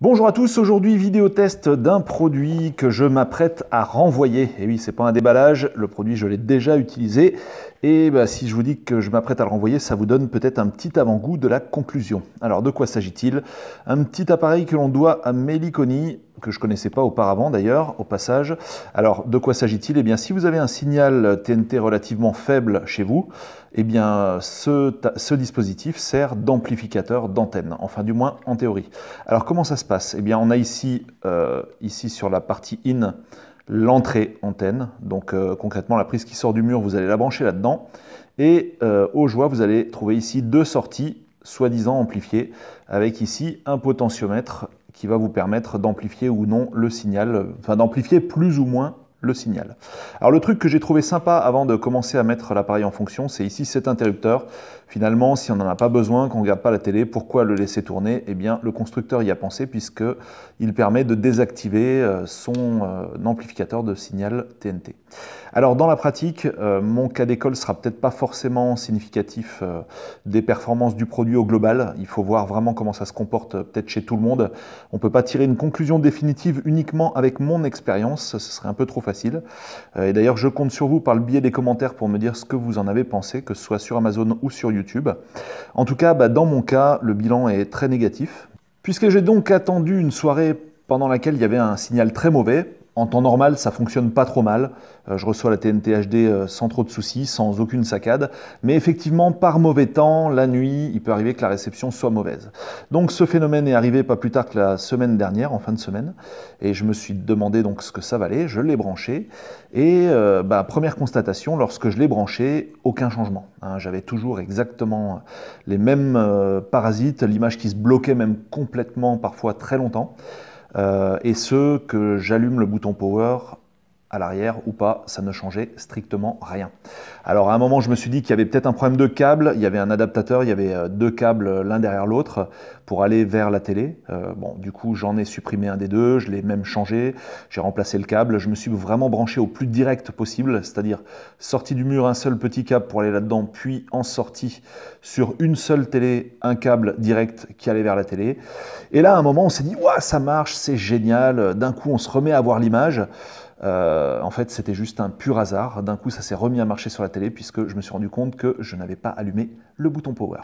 Bonjour à tous, aujourd'hui vidéo test d'un produit que je m'apprête à renvoyer. Et oui, c'est pas un déballage, le produit je l'ai déjà utilisé. Et si je vous dis que je m'apprête à le renvoyer, ça vous donne peut-être un petit avant-goût de la conclusion. Alors de quoi s'agit-il? Un petit appareil que l'on doit à Meliconi, que je ne connaissais pas auparavant d'ailleurs, au passage. Alors de quoi s'agit-il? Eh bien si vous avez un signal TNT relativement faible chez vous, eh bien ce dispositif sert d'amplificateur d'antenne, enfin du moins en théorie. Alors comment ça se passe? Eh bien on a ici sur la partie in, l'entrée antenne. Donc concrètement, la prise qui sort du mur, vous allez la brancher là-dedans. Et au joie, vous allez trouver ici deux sorties, soi-disant amplifiées, avec ici un potentiomètre qui va vous permettre d'amplifier ou non le signal, enfin d'amplifier plus ou moins le signal. Alors le truc que j'ai trouvé sympa avant de commencer à mettre l'appareil en fonction, c'est ici cet interrupteur. Finalement, si on n'en a pas besoin, qu'on ne regarde pas la télé, pourquoi le laisser tourner? Eh bien, le constructeur y a pensé puisqu'il permet de désactiver son amplificateur de signal TNT. Alors dans la pratique, mon cas d'école ne sera peut-être pas forcément significatif des performances du produit au global. Il faut voir vraiment comment ça se comporte peut-être chez tout le monde. On ne peut pas tirer une conclusion définitive uniquement avec mon expérience, ce serait un peu trop facile. Et d'ailleurs, je compte sur vous par le biais des commentaires pour me dire ce que vous en avez pensé, que ce soit sur Amazon ou sur YouTube. En tout cas, dans mon cas, le bilan est très négatif, puisque j'ai donc attendu une soirée pendant laquelle il y avait un signal très mauvais. En temps normal, ça fonctionne pas trop mal. Je reçois la TNT HD sans trop de soucis, sans aucune saccade. Mais effectivement, par mauvais temps, la nuit, il peut arriver que la réception soit mauvaise. Donc ce phénomène est arrivé pas plus tard que la semaine dernière, en fin de semaine. Et je me suis demandé donc ce que ça valait. Je l'ai branché. Et première constatation, lorsque je l'ai branché, aucun changement. J'avais toujours exactement les mêmes parasites, l'image qui se bloquait même complètement, parfois très longtemps. Et ce que j'allume le bouton power à l'arrière ou pas, ça ne changeait strictement rien. Alors à un moment, je me suis dit qu'il y avait peut-être un problème de câble. Il y avait un adaptateur, il y avait deux câbles l'un derrière l'autre pour aller vers la télé. Du coup, j'en ai supprimé un des deux, je l'ai même changé, j'ai remplacé le câble. Je me suis vraiment branché au plus direct possible, c'est-à-dire sorti du mur un seul petit câble pour aller là-dedans, puis en sortie sur une seule télé, un câble direct qui allait vers la télé. Et là, à un moment, on s'est dit, ouah, ça marche, c'est génial. D'un coup, on se remet à voir l'image. En fait, c'était juste un pur hasard. D'un coup, ça s'est remis à marcher sur la télé puisque je me suis rendu compte que je n'avais pas allumé le bouton power.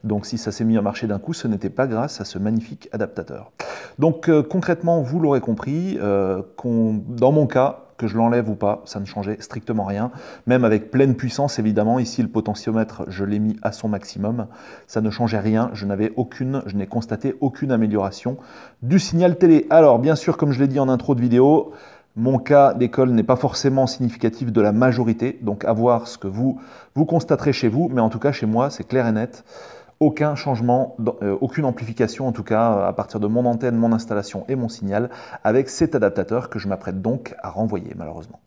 Donc, si ça s'est mis à marcher d'un coup, ce n'était pas grâce à ce magnifique adaptateur. Donc, concrètement, vous l'aurez compris, dans mon cas, que je l'enlève ou pas, ça ne changeait strictement rien. Même avec pleine puissance, évidemment, ici le potentiomètre, je l'ai mis à son maximum. Ça ne changeait rien, je n'ai constaté aucune amélioration du signal télé. Alors, bien sûr, comme je l'ai dit en intro de vidéo, mon cas d'école n'est pas forcément significatif de la majorité, donc à voir ce que vous constaterez chez vous, mais en tout cas chez moi, c'est clair et net. Aucun changement, aucune amplification en tout cas à partir de mon antenne, mon installation et mon signal avec cet adaptateur que je m'apprête donc à renvoyer malheureusement.